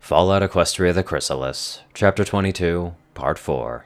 Fallout Equestria the Chrysalis, Chapter 22, Part 4.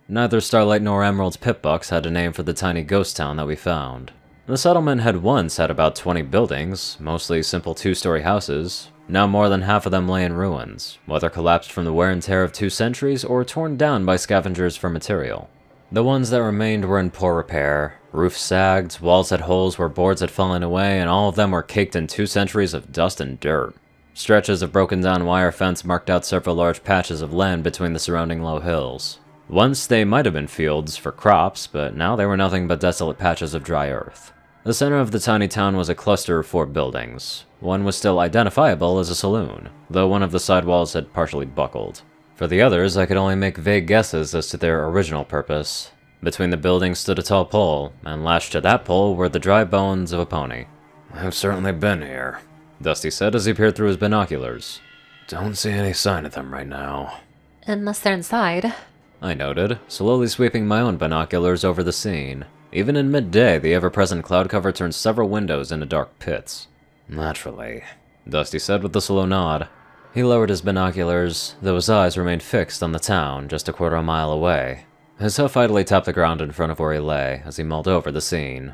Neither Starlight nor Emerald's pip-bucks had a name for the tiny ghost town that we found. The settlement had once had about 20 buildings, mostly simple two-story houses. Now more than half of them lay in ruins, whether collapsed from the wear and tear of 2 centuries or torn down by scavengers for material. The ones that remained were in poor repair. Roofs sagged, walls had holes where boards had fallen away, and all of them were caked in 2 centuries of dust and dirt. Stretches of broken down wire fence marked out several large patches of land between the surrounding low hills. Once they might have been fields for crops, but now they were nothing but desolate patches of dry earth. The center of the tiny town was a cluster of 4 buildings. One was still identifiable as a saloon, though one of the side walls had partially buckled. For the others, I could only make vague guesses as to their original purpose. Between the buildings stood a tall pole, and lashed to that pole were the dry bones of a pony. "I've certainly been here," Dusty said as he peered through his binoculars. "Don't see any sign of them right now." Unless they're inside. I noted, slowly sweeping my own binoculars over the scene. Even in midday, the ever-present cloud cover turned several windows into dark pits. "Naturally," Dusty said with a slow nod. He lowered his binoculars, though his eyes remained fixed on the town just a quarter mile away. His hoof idly tapped the ground in front of where he lay as he mulled over the scene.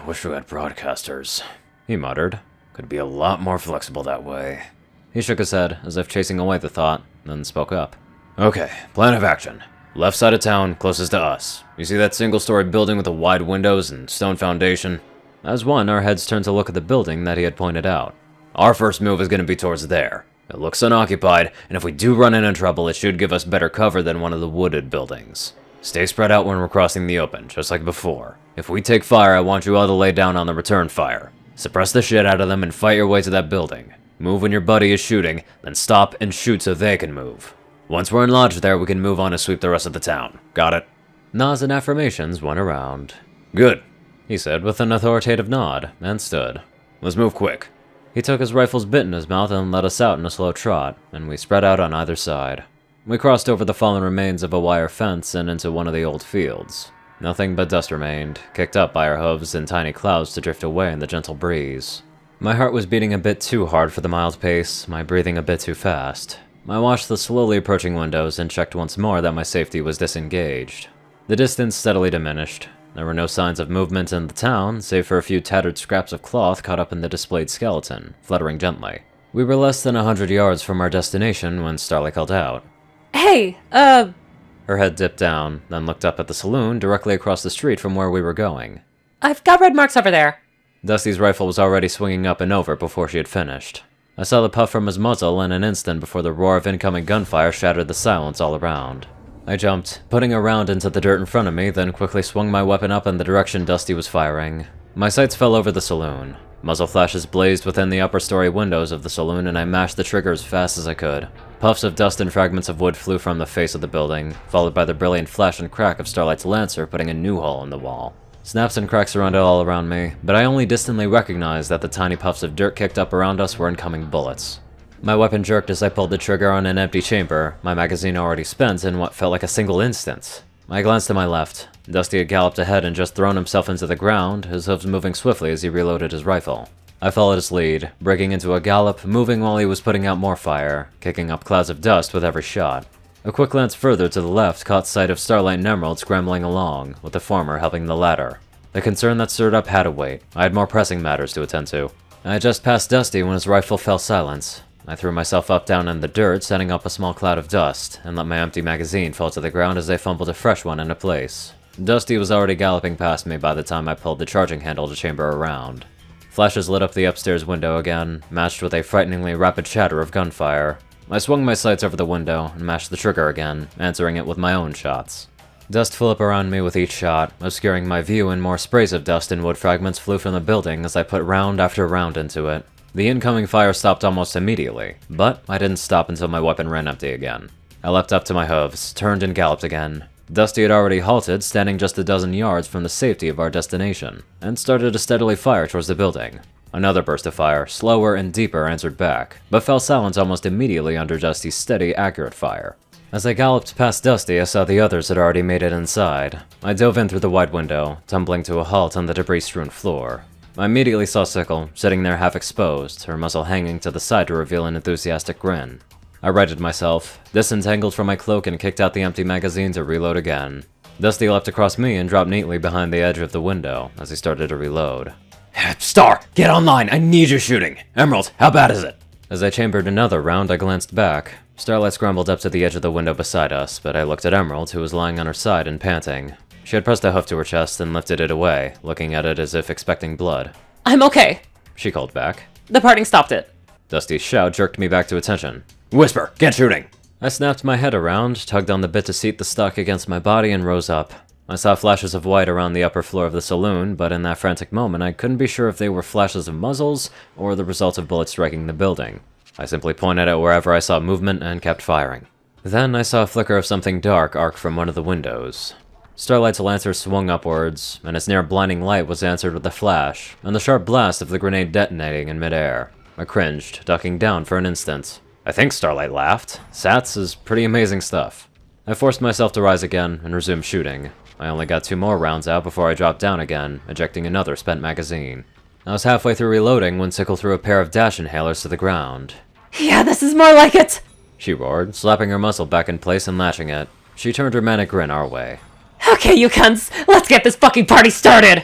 "Wish we had broadcasters," he muttered. "Could be a lot more flexible that way." He shook his head, as if chasing away the thought, then spoke up. "Okay, plan of action. Left side of town, closest to us. You see that single-story building with the wide windows and stone foundation?" As one, our heads turned to look at the building that he had pointed out. "Our first move is going to be towards there. It looks unoccupied, and if we do run into trouble, it should give us better cover than one of the wooded buildings. Stay spread out when we're crossing the open, just like before. If we take fire, I want you all to lay down on the return fire. Suppress the shit out of them and fight your way to that building. Move when your buddy is shooting, then stop and shoot so they can move. Once we're lodged there, we can move on and sweep the rest of the town. Got it?" Nods and affirmations went around. "Good," he said with an authoritative nod, and stood. "Let's move quick." He took his rifle's bit in his mouth and led us out in a slow trot, and we spread out on either side. We crossed over the fallen remains of a wire fence and into one of the old fields. Nothing but dust remained, kicked up by our hooves in tiny clouds to drift away in the gentle breeze. My heart was beating a bit too hard for the mild pace, my breathing a bit too fast. I watched the slowly approaching windows and checked once more that my safety was disengaged. The distance steadily diminished. There were no signs of movement in the town, save for a few tattered scraps of cloth caught up in the displayed skeleton, fluttering gently. We were less than 100 yards from our destination when Starlight called out. Hey, Her head dipped down, then looked up at the saloon directly across the street from where we were going. I've got red marks over there. Dusty's rifle was already swinging up and over before she had finished. I saw the puff from his muzzle in an instant before the roar of incoming gunfire shattered the silence all around. I jumped, putting a round into the dirt in front of me, then quickly swung my weapon up in the direction Dusty was firing. My sights fell over the saloon. Muzzle flashes blazed within the upper story windows of the saloon, and I mashed the trigger as fast as I could. Puffs of dust and fragments of wood flew from the face of the building, followed by the brilliant flash and crack of Starlight's lancer putting a new hole in the wall. Snaps and cracks surrounded all around me, but I only distantly recognized that the tiny puffs of dirt kicked up around us were incoming bullets. My weapon jerked as I pulled the trigger on an empty chamber, my magazine already spent in what felt like a single instant. I glanced to my left. Dusty had galloped ahead and just thrown himself into the ground, his hooves moving swiftly as he reloaded his rifle. I followed his lead, breaking into a gallop, moving while he was putting out more fire, kicking up clouds of dust with every shot. A quick glance further to the left caught sight of Starlight and Emerald scrambling along, with the former helping the latter. The concern that stirred up had to wait. I had more pressing matters to attend to. I had just passed Dusty when his rifle fell silent. I threw myself up down in the dirt, setting up a small cloud of dust, and let my empty magazine fall to the ground as I fumbled a fresh one into place. Dusty was already galloping past me by the time I pulled the charging handle to chamber around. Flashes lit up the upstairs window again, matched with a frighteningly rapid chatter of gunfire. I swung my sights over the window and mashed the trigger again, answering it with my own shots. Dust flew up around me with each shot, obscuring my view, and more sprays of dust and wood fragments flew from the building as I put round after round into it. The incoming fire stopped almost immediately, but I didn't stop until my weapon ran empty again. I leapt up to my hooves, turned and galloped again. Dusty had already halted, standing just a dozen yards from the safety of our destination, and started to steadily fire towards the building. Another burst of fire, slower and deeper, answered back, but fell silent almost immediately under Dusty's steady, accurate fire. As I galloped past Dusty, I saw the others had already made it inside. I dove in through the wide window, tumbling to a halt on the debris-strewn floor. I immediately saw Sickle, sitting there half exposed, her muzzle hanging to the side to reveal an enthusiastic grin. I righted myself, disentangled from my cloak and kicked out the empty magazine to reload again. Dusty leapt across me and dropped neatly behind the edge of the window as he started to reload. Star, get online! I need you shooting! Emerald, how bad is it? As I chambered another round, I glanced back. Starlight scrambled up to the edge of the window beside us, but I looked at Emerald, who was lying on her side and panting. She had pressed a hoof to her chest and lifted it away, looking at it as if expecting blood. I'm okay. She called back. The parting stopped it. Dusty's shout jerked me back to attention. Whisper, get shooting! I snapped my head around, tugged on the bit to seat the stock against my body, and rose up. I saw flashes of white around the upper floor of the saloon, but in that frantic moment I couldn't be sure if they were flashes of muzzles or the result of bullets striking the building. I simply pointed at wherever I saw movement and kept firing. Then I saw a flicker of something dark arc from one of the windows. Starlight's lancer swung upwards, and its near blinding light was answered with a flash, and the sharp blast of the grenade detonating in midair. I cringed, ducking down for an instant. I think Starlight laughed. Sats is pretty amazing stuff. I forced myself to rise again and resume shooting. I only got 2 more rounds out before I dropped down again, ejecting another spent magazine. I was halfway through reloading when Sickle threw a pair of dash inhalers to the ground. Yeah, this is more like it! She roared, slapping her muzzle back in place and latching it. She turned her manic grin our way. Okay, you cunts, let's get this fucking party started!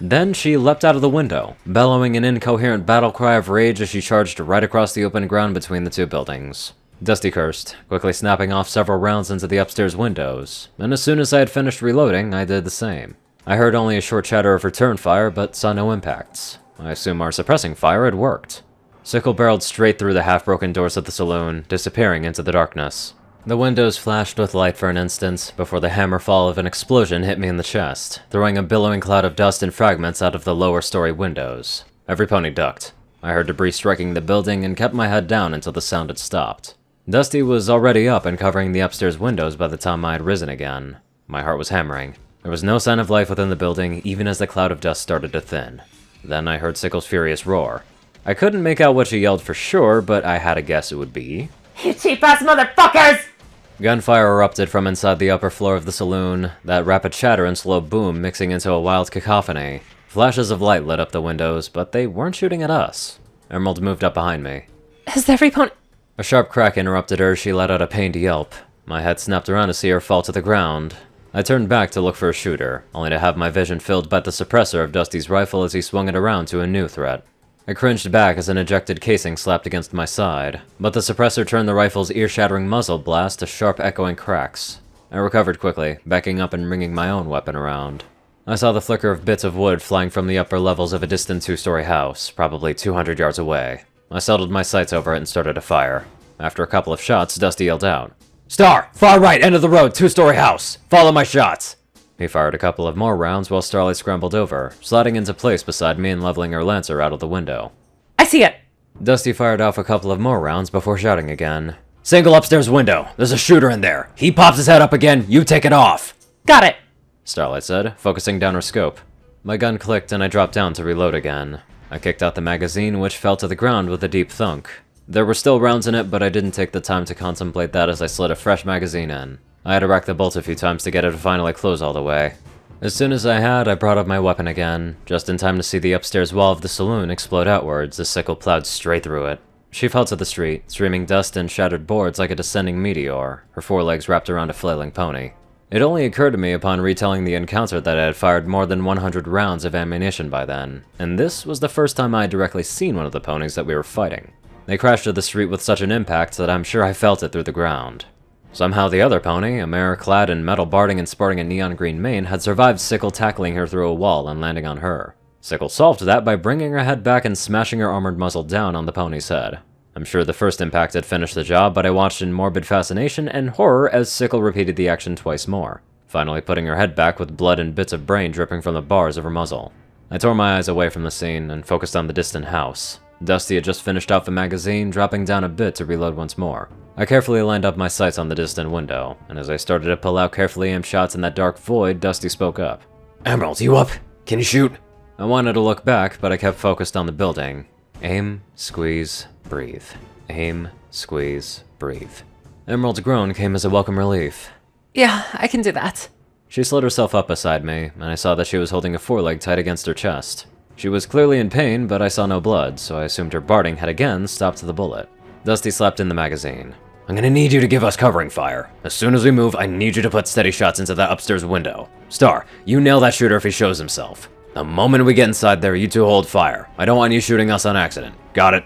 Then she leapt out of the window, bellowing an incoherent battle cry of rage as she charged right across the open ground between the 2 buildings. Dusty cursed, quickly snapping off several rounds into the upstairs windows, and as soon as I had finished reloading, I did the same. I heard only a short chatter of return fire, but saw no impacts. I assume our suppressing fire had worked. Sickle barreled straight through the half-broken doors of the saloon, disappearing into the darkness. The windows flashed with light for an instant, before the hammer fall of an explosion hit me in the chest, throwing a billowing cloud of dust and fragments out of the lower story windows. Every pony ducked. I heard debris striking the building and kept my head down until the sound had stopped. Dusty was already up and covering the upstairs windows by the time I had risen again. My heart was hammering. There was no sign of life within the building, even as the cloud of dust started to thin. Then I heard Sickle's furious roar. I couldn't make out what she yelled for sure, but I had a guess it would be... You cheap-ass motherfuckers! Gunfire erupted from inside the upper floor of the saloon, that rapid chatter and slow boom mixing into a wild cacophony. Flashes of light lit up the windows, but they weren't shooting at us. Emerald moved up behind me. Is every pony... A sharp crack interrupted her as she let out a pained yelp. My head snapped around to see her fall to the ground. I turned back to look for a shooter, only to have my vision filled by the suppressor of Dusty's rifle as he swung it around to a new threat. I cringed back as an ejected casing slapped against my side, but the suppressor turned the rifle's ear-shattering muzzle blast to sharp echoing cracks. I recovered quickly, backing up and ringing my own weapon around. I saw the flicker of bits of wood flying from the upper levels of a distant 2-story house, probably 200 yards away. I settled my sights over it and started to fire. After a couple of shots, Dusty yelled out, "Star! Far right, end of the road, 2-story house! Follow my shots!" He fired a couple of more rounds while Starlight scrambled over, sliding into place beside me and leveling her lancer out of the window. I see it! Dusty fired off a couple of more rounds before shouting again. Single upstairs window. There's a shooter in there. He pops his head up again, you take it off. Got it! Starlight said, focusing down her scope. My gun clicked and I dropped down to reload again. I kicked out the magazine, which fell to the ground with a deep thunk. There were still rounds in it, but I didn't take the time to contemplate that as I slid a fresh magazine in. I had to rack the bolt a few times to get it to finally close all the way. As soon as I had, I brought up my weapon again, just in time to see the upstairs wall of the saloon explode outwards as Sickle plowed straight through it. She fell to the street, streaming dust and shattered boards like a descending meteor, her forelegs wrapped around a flailing pony. It only occurred to me upon retelling the encounter that I had fired more than 100 rounds of ammunition by then, and this was the first time I had directly seen one of the ponies that we were fighting. They crashed to the street with such an impact that I'm sure I felt it through the ground. Somehow the other pony, a mare clad in metal barding and sporting a neon green mane, had survived Sickle tackling her through a wall and landing on her. Sickle solved that by bringing her head back and smashing her armored muzzle down on the pony's head. I'm sure the first impact had finished the job, but I watched in morbid fascination and horror as Sickle repeated the action twice more, finally putting her head back with blood and bits of brain dripping from the bars of her muzzle. I tore my eyes away from the scene and focused on the distant house. Dusty had just finished off the magazine, dropping down a bit to reload once more. I carefully lined up my sights on the distant window, and as I started to pull out carefully aimed shots in that dark void, Dusty spoke up. Emerald, you up? Can you shoot? I wanted to look back, but I kept focused on the building. Aim, squeeze, breathe. Aim, squeeze, breathe. Emerald's groan came as a welcome relief. Yeah, I can do that. She slid herself up beside me, and I saw that she was holding a foreleg tight against her chest. She was clearly in pain, but I saw no blood, so I assumed her barting had again stopped the bullet. Dusty slapped in the magazine. I'm gonna need you to give us covering fire. As soon as we move, I need you to put steady shots into that upstairs window. Star, you nail that shooter if he shows himself. The moment we get inside there, you two hold fire. I don't want you shooting us on accident. Got it?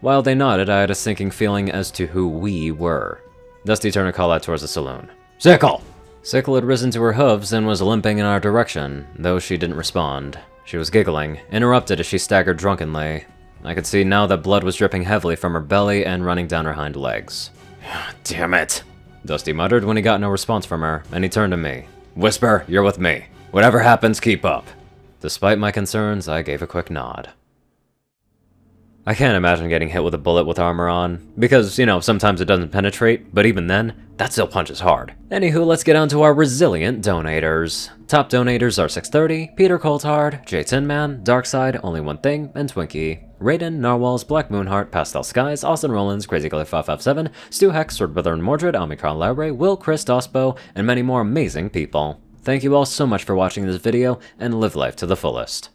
While they nodded, I had a sinking feeling as to who we were. Dusty turned a call out towards the saloon. Sickle! Sickle had risen to her hooves and was limping in our direction, though she didn't respond. She was giggling, interrupted as she staggered drunkenly. I could see now that blood was dripping heavily from her belly and running down her hind legs. Damn it. Dusty muttered when he got no response from her, and he turned to me. Whisper, you're with me. Whatever happens, keep up. Despite my concerns, I gave a quick nod. I can't imagine getting hit with a bullet with armor on, because, sometimes it doesn't penetrate, but even then, that still punches hard. Anywho, let's get on to our resilient donators. Top donators are 630, Peter Coulthard, J Tinman, Darkside, Only One Thing, and Twinkie. Rayden, Narwhals, Blackmoonheart, Pastel Skies, Austin Rollins, Crazy Killer 557, Stu Hex, Swordbrother and Mordred, Omicron Lyrae, Will, Chris, Dospo, and many more amazing people. Thank you all so much for watching this video, and live life to the fullest.